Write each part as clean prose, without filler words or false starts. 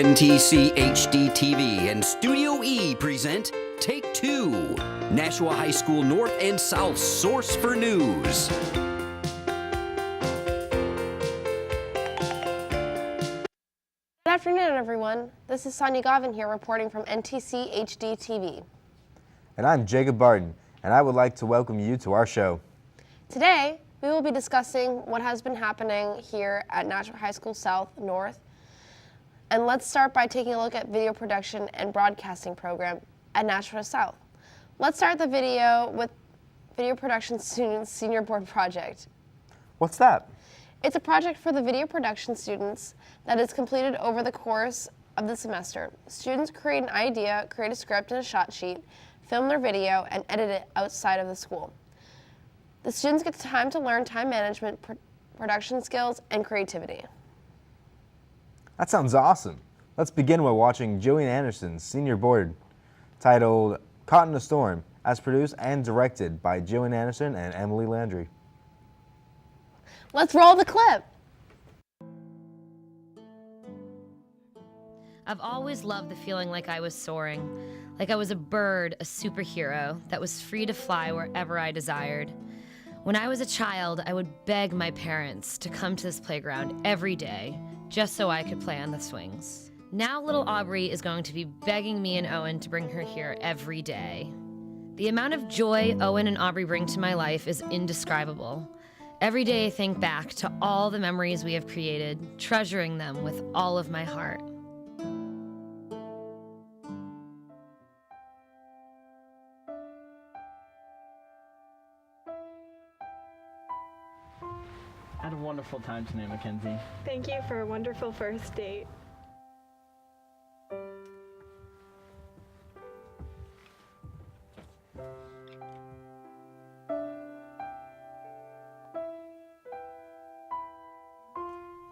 NTC HD TV and Studio E present Take Two, Nashua High School North and South source for news. Good afternoon, everyone. This is Sonia Gavin here reporting from NTC HD TV. And I'm Jacob Barton, and I would like to welcome you to our show. Today, we will be discussing what has been happening here at Nashua High School South North. And let's start by taking a look at video production and broadcasting program at Nashua South. Let's start the video with Video Production Students Senior Board Project. What's that? It's a project for the video production students that is completed over the course of the semester. Students create an idea, create a script and a shot sheet, film their video, and edit it outside of the school. The students get time to learn time management, production skills, and creativity. That sounds awesome. Let's begin by watching Jillian Anderson's senior board, titled Caught in a Storm, as produced and directed by Jillian Anderson and Emily Landry. Let's roll the clip. I've always loved the feeling like I was soaring, like I was a bird, a superhero that was free to fly wherever I desired. When I was a child, I would beg my parents to come to this playground every day, just so I could play on the swings. Now little Aubrey is going to be begging me and Owen to bring her here every day. The amount of joy Owen and Aubrey bring to my life is indescribable. Every day I think back to all the memories we have created, treasuring them with all of my heart. I had a wonderful time tonight, Mackenzie. Thank you for a wonderful first date.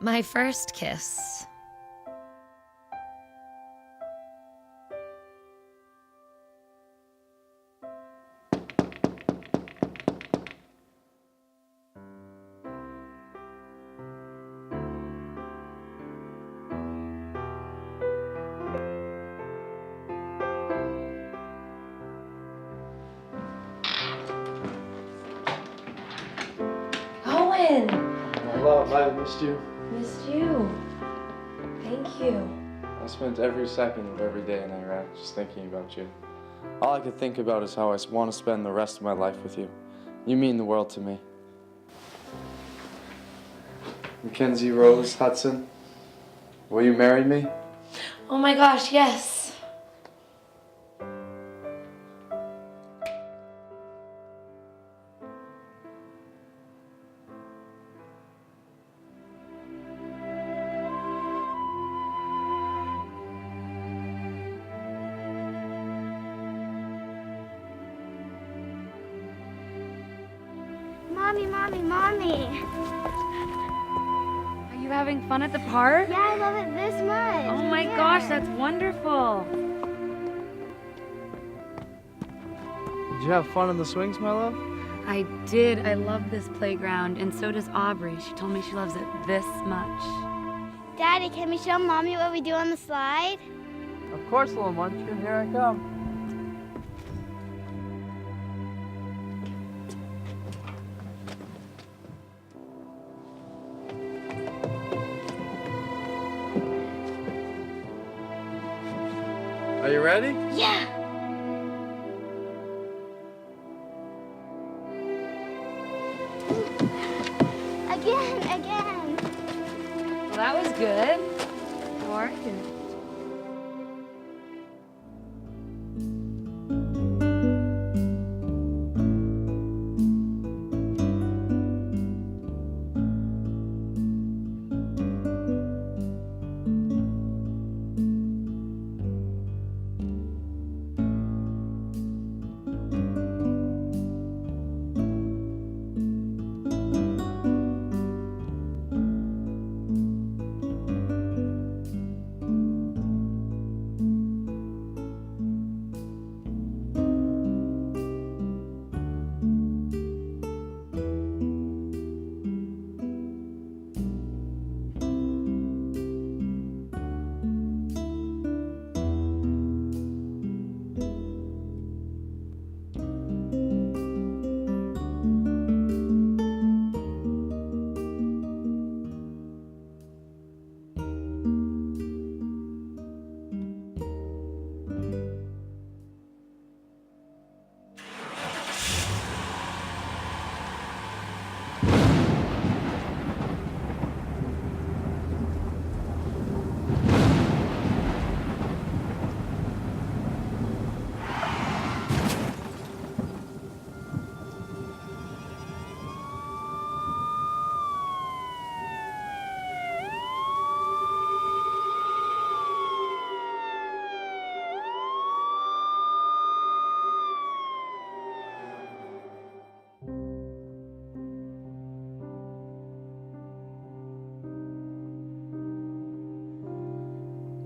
My first kiss. Owen! My love, I missed you. Missed you. Thank you. I spent every second of every day in Iraq just thinking about you. All I could think about is how I want to spend the rest of my life with you. You mean the world to me. Mackenzie Rose Hudson, will you marry me? Oh my gosh, yes. Mommy, Mommy, Mommy. Are you having fun at the park? Yeah, I love it this much. Oh my gosh, that's wonderful. Did you have fun on the swings, my love? I did. I love this playground, and so does Aubrey. She told me she loves it this much. Daddy, can we show Mommy what we do on the slide? Of course, little munchkin. Here I come. Are you ready? Yeah. Again. Well, that was good. How are you?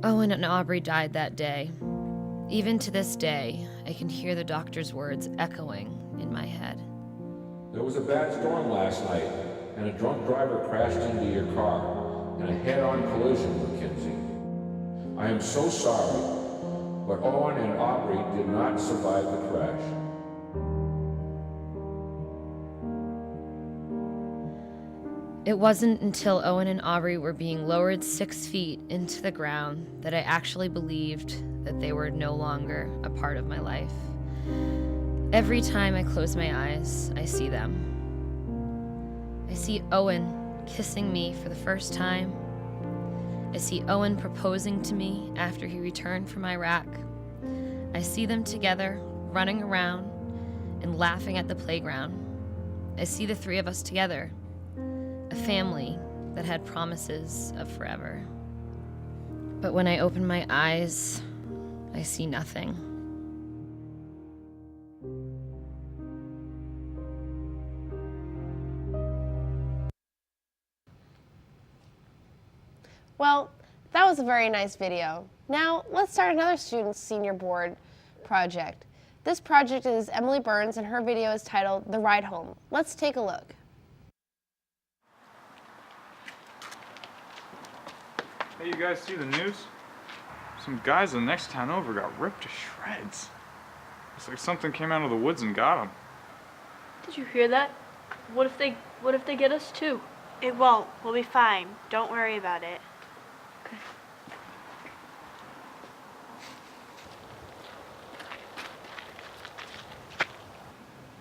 Owen and Aubrey died that day. Even to this day, I can hear the doctor's words echoing in my head. There was a bad storm last night, and a drunk driver crashed into your car in a head-on collision, Mackenzie. I am so sorry, but Owen and Aubrey did not survive the crash. It wasn't until Owen and Aubrey were being lowered 6 feet into the ground that I actually believed that they were no longer a part of my life. Every time I close my eyes, I see them. I see Owen kissing me for the first time. I see Owen proposing to me after he returned from Iraq. I see them together, running around and laughing at the playground. I see the three of us together, a family that had promises of forever. But when I open my eyes, I see nothing. Well, that was a very nice video. Now, let's start another student's senior board project. This project is Emily Burns, and her video is titled The Ride Home. Let's take a look. Hey, you guys see the news? Some guys in the next town over got ripped to shreds. It's like something came out of the woods and got them. Did you hear that? What if they get us too? It won't. We'll be fine. Don't worry about it. Okay.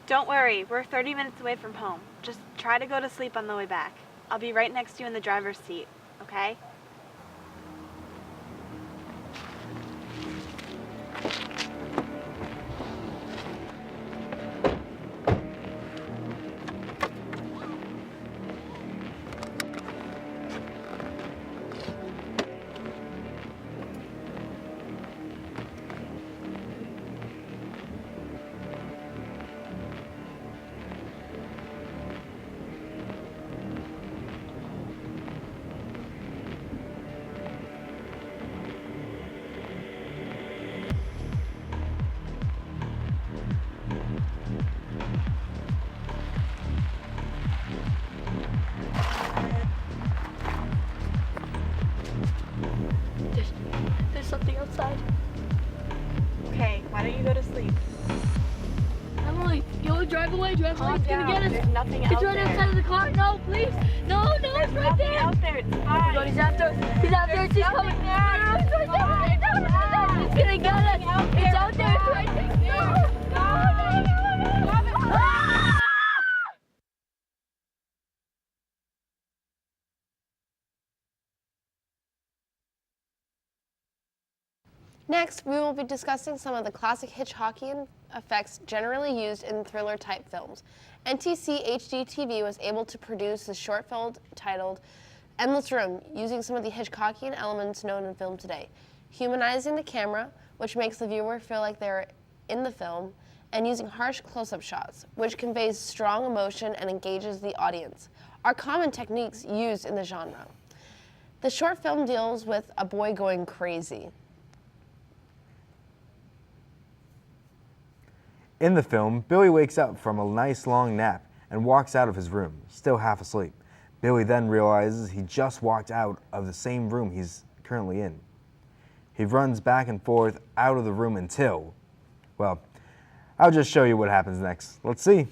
Don't worry. We're 30 minutes away from home. Just try to go to sleep on the way back. I'll be right next to you in the driver's seat, okay? There's something outside. Okay, why don't you go to sleep? Emily, yo, drive away. Drive away. It's gonna get us. There's nothing out It's right there. outside of the car. No, please. No, There's it's right nothing there. out there. It's Oh my fine. God, he's after us. He's after us. He's coming. nothing there. No, it's right there. It's gonna get us. It's out there. It's right there. No. Ah! Next, we will be discussing some of the classic Hitchcockian effects generally used in thriller-type films. NTC HD TV was able to produce the short film titled Endless Room, using some of the Hitchcockian elements known in film today, humanizing the camera, which makes the viewer feel like they're in the film, and using harsh close-up shots, which conveys strong emotion and engages the audience, are common techniques used in the genre. The short film deals with a boy going crazy. In the film, Billy wakes up from a nice long nap and walks out of his room, still half asleep. Billy then realizes he just walked out of the same room he's currently in. He runs back and forth out of the room until, well, I'll just show you what happens next. Let's see.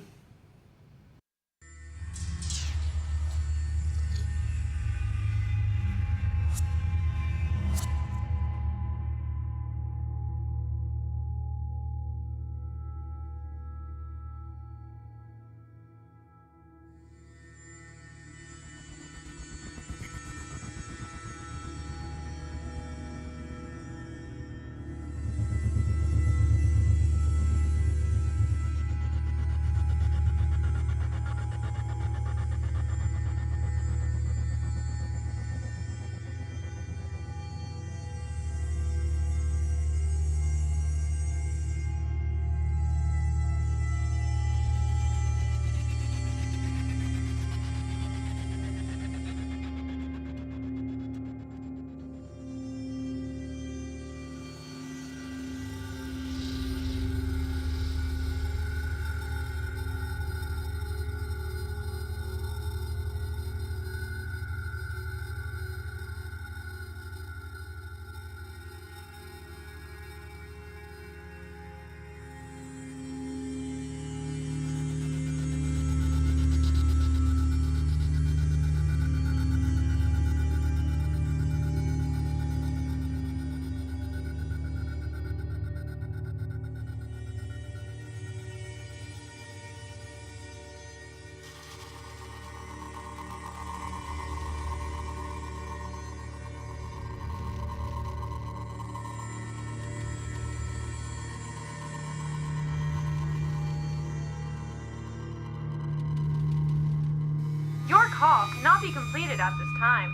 be completed at this time.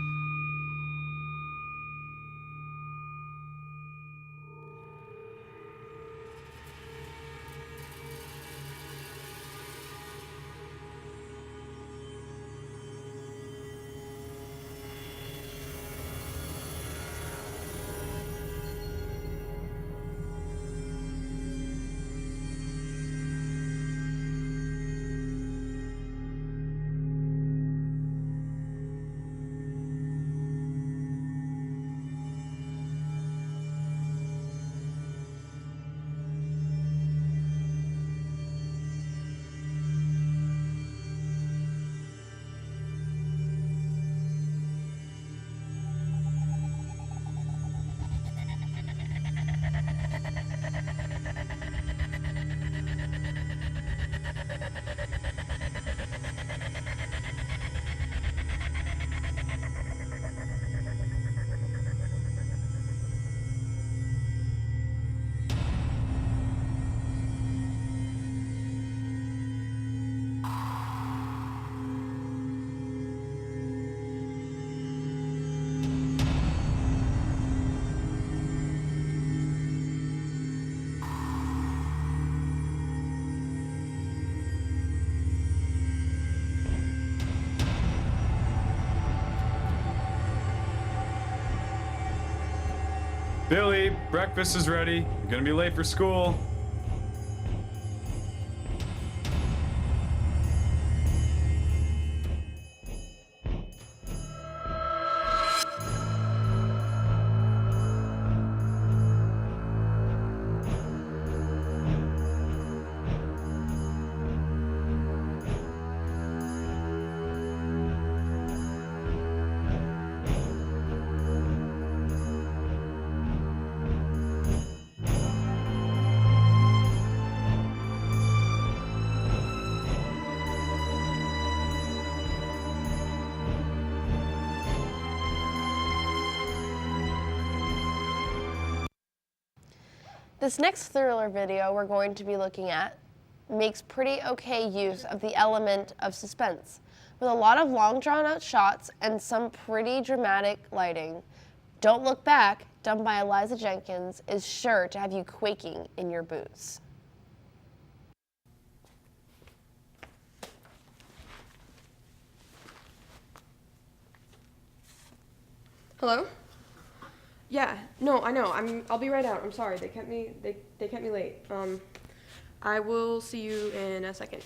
Billy, breakfast is ready. You're gonna be late for school. This next thriller video we're going to be looking at makes pretty okay use of the element of suspense, with a lot of long drawn-out shots and some pretty dramatic lighting. Don't Look Back, done by Eliza Jenkins, is sure to have you quaking in your boots. Hello? Yeah, no, I know. I'll be right out. I'm sorry. They kept me late. I will see you in a second.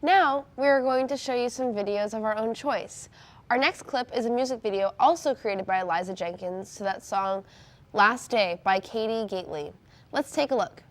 Now, we are going to show you some videos of our own choice. Our next clip is a music video also created by Eliza Jenkins to that song Last Day by Katie Gately. Let's take a look.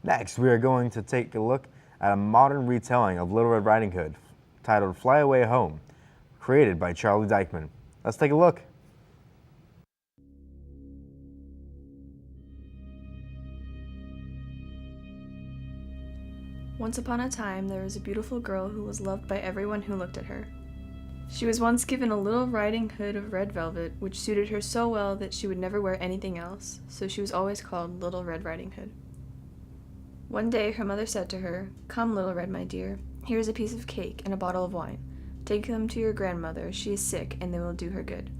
Next, we are going to take a look at a modern retelling of Little Red Riding Hood, titled Fly Away Home, created by Charlie Dykman. Let's take a look. Once upon a time, there was a beautiful girl who was loved by everyone who looked at her. She was once given a little riding hood of red velvet, which suited her so well that she would never wear anything else, so she was always called Little Red Riding Hood. One day, her mother said to her, "Come, Little Red, my dear, here is a piece of cake and a bottle of wine. Take them to your grandmother, she is sick, and they will do her good.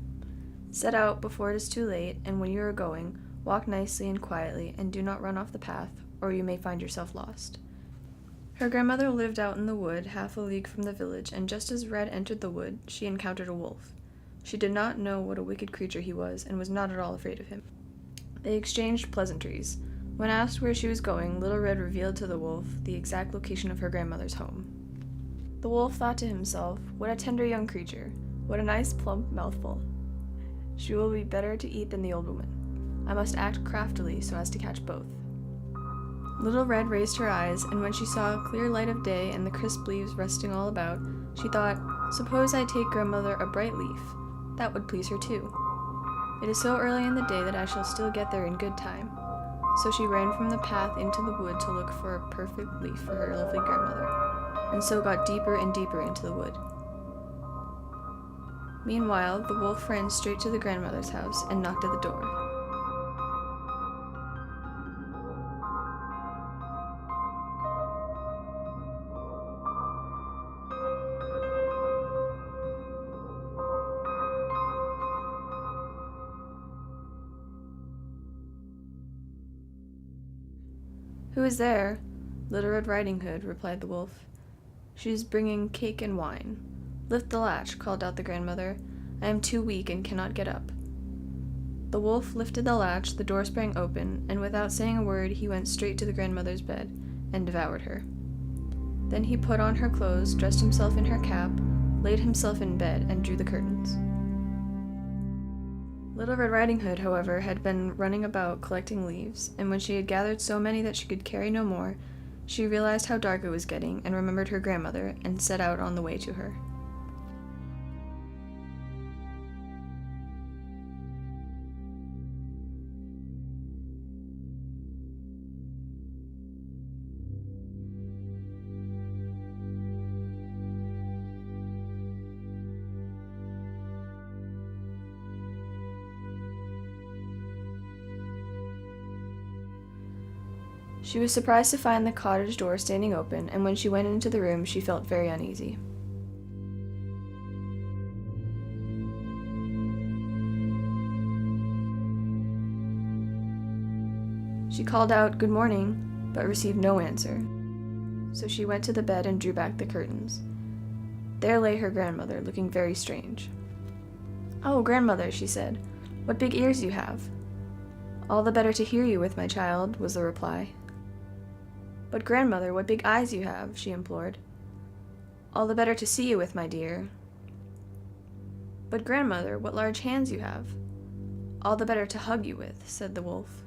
Set out before it is too late, and when you are going, walk nicely and quietly, and do not run off the path, or you may find yourself lost." Her grandmother lived out in the wood, half a league from the village, and just as Red entered the wood, she encountered a wolf. She did not know what a wicked creature he was, and was not at all afraid of him. They exchanged pleasantries. When asked where she was going, Little Red revealed to the wolf the exact location of her grandmother's home. The wolf thought to himself, "What a tender young creature! What a nice plump mouthful! She will be better to eat than the old woman. I must act craftily so as to catch both." Little Red raised her eyes, and when she saw a clear light of day and the crisp leaves resting all about, she thought, "Suppose I take grandmother a bright leaf? That would please her too. It is so early in the day that I shall still get there in good time." So she ran from the path into the wood to look for a perfect leaf for her lovely grandmother, and so got deeper and deeper into the wood. Meanwhile, the wolf ran straight to the grandmother's house and knocked at the door. "Who is there?" "Little Red Riding Hood," replied the wolf. "She is bringing cake and wine." "Lift the latch," called out the grandmother. "I am too weak and cannot get up." The wolf lifted the latch, the door sprang open, and without saying a word he went straight to the grandmother's bed and devoured her. Then he put on her clothes, dressed himself in her cap, laid himself in bed, and drew the curtains. Little Red Riding Hood, however, had been running about collecting leaves, and when she had gathered so many that she could carry no more, she realized how dark it was getting and remembered her grandmother and set out on the way to her. She was surprised to find the cottage door standing open, and when she went into the room, she felt very uneasy. She called out, "Good morning," but received no answer. So she went to the bed and drew back the curtains. There lay her grandmother, looking very strange. "Oh, grandmother," she said, "what big ears you have." "All the better to hear you with, my child," was the reply. "But grandmother, what big eyes you have," she implored. "All the better to see you with, my dear." "But grandmother, what large hands you have." "All the better to hug you with," said the wolf.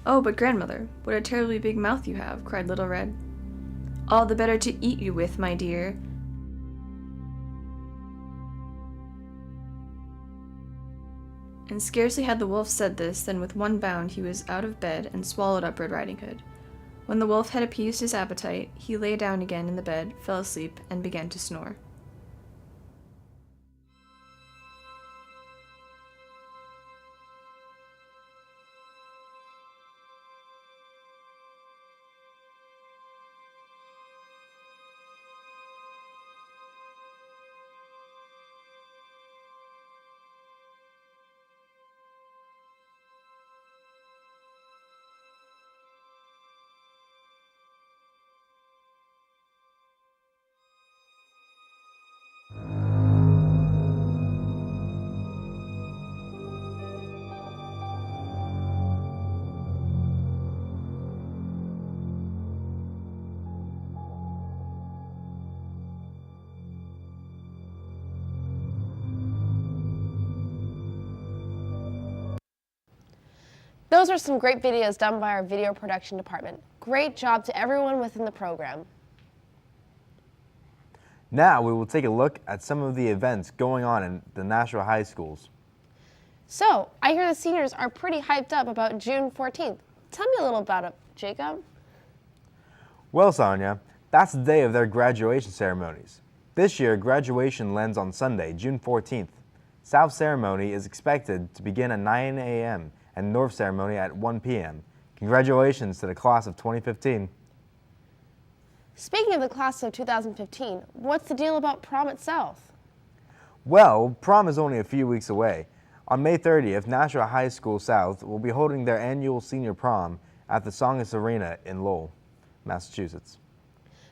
"Oh, but grandmother, what a terribly big mouth you have," cried Little Red. "All the better to eat you with, my dear." And scarcely had the wolf said this than with one bound he was out of bed and swallowed up Red Riding Hood. When the wolf had appeased his appetite, he lay down again in the bed, fell asleep, and began to snore. Those are some great videos done by our video production department. Great job to everyone within the program. Now we will take a look at some of the events going on in the Nashua High Schools. So, I hear the seniors are pretty hyped up about June 14th. Tell me a little about it, Jacob. Well, Sonia, that's the day of their graduation ceremonies. This year, graduation lands on Sunday, June 14th. South ceremony is expected to begin at 9 a.m. and North ceremony at 1 p.m. Congratulations to the class of 2015. Speaking of the class of 2015, what's the deal about prom itself? Well, prom is only a few weeks away. On May 30th, Nashua High School South will be holding their annual senior prom at the Songus Arena in Lowell, Massachusetts.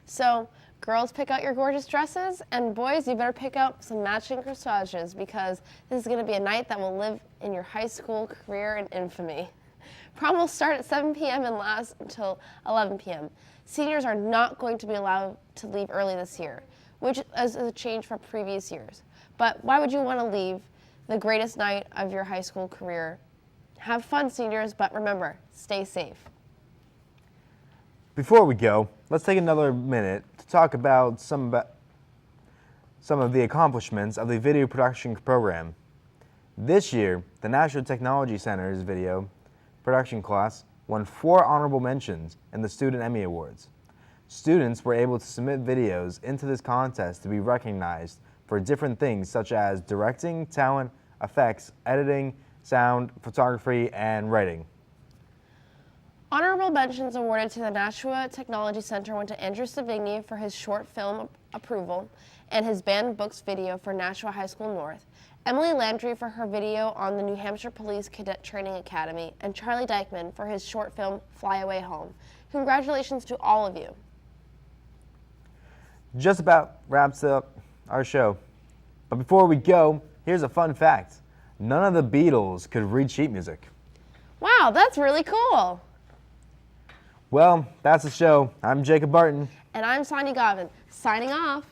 So, girls, pick out your gorgeous dresses, and boys, you better pick out some matching corsages because this is going to be a night that will live in your high school career in infamy. Prom will start at 7 p.m. and last until 11 p.m. Seniors are not going to be allowed to leave early this year, which is a change from previous years. But why would you want to leave the greatest night of your high school career? Have fun, seniors, but remember, stay safe. Before we go, let's take another minute to talk about some of the accomplishments of the video production program. This year, the National Technology Center's video production class won 4 honorable mentions in the Student Emmy Awards. Students were able to submit videos into this contest to be recognized for different things such as directing, talent, effects, editing, sound, photography, and writing. Honorable mentions awarded to the Nashua Technology Center went to Andrew Savigny for his short film approval and his banned books video for Nashua High School North, Emily Landry for her video on the New Hampshire Police Cadet Training Academy, and Charlie Dykeman for his short film Fly Away Home. Congratulations to all of you. Just about wraps up our show. But before we go, here's a fun fact. None of the Beatles could read sheet music. Wow, that's really cool. Well, that's the show. I'm Jacob Barton. And I'm Sonia Gavin, signing off.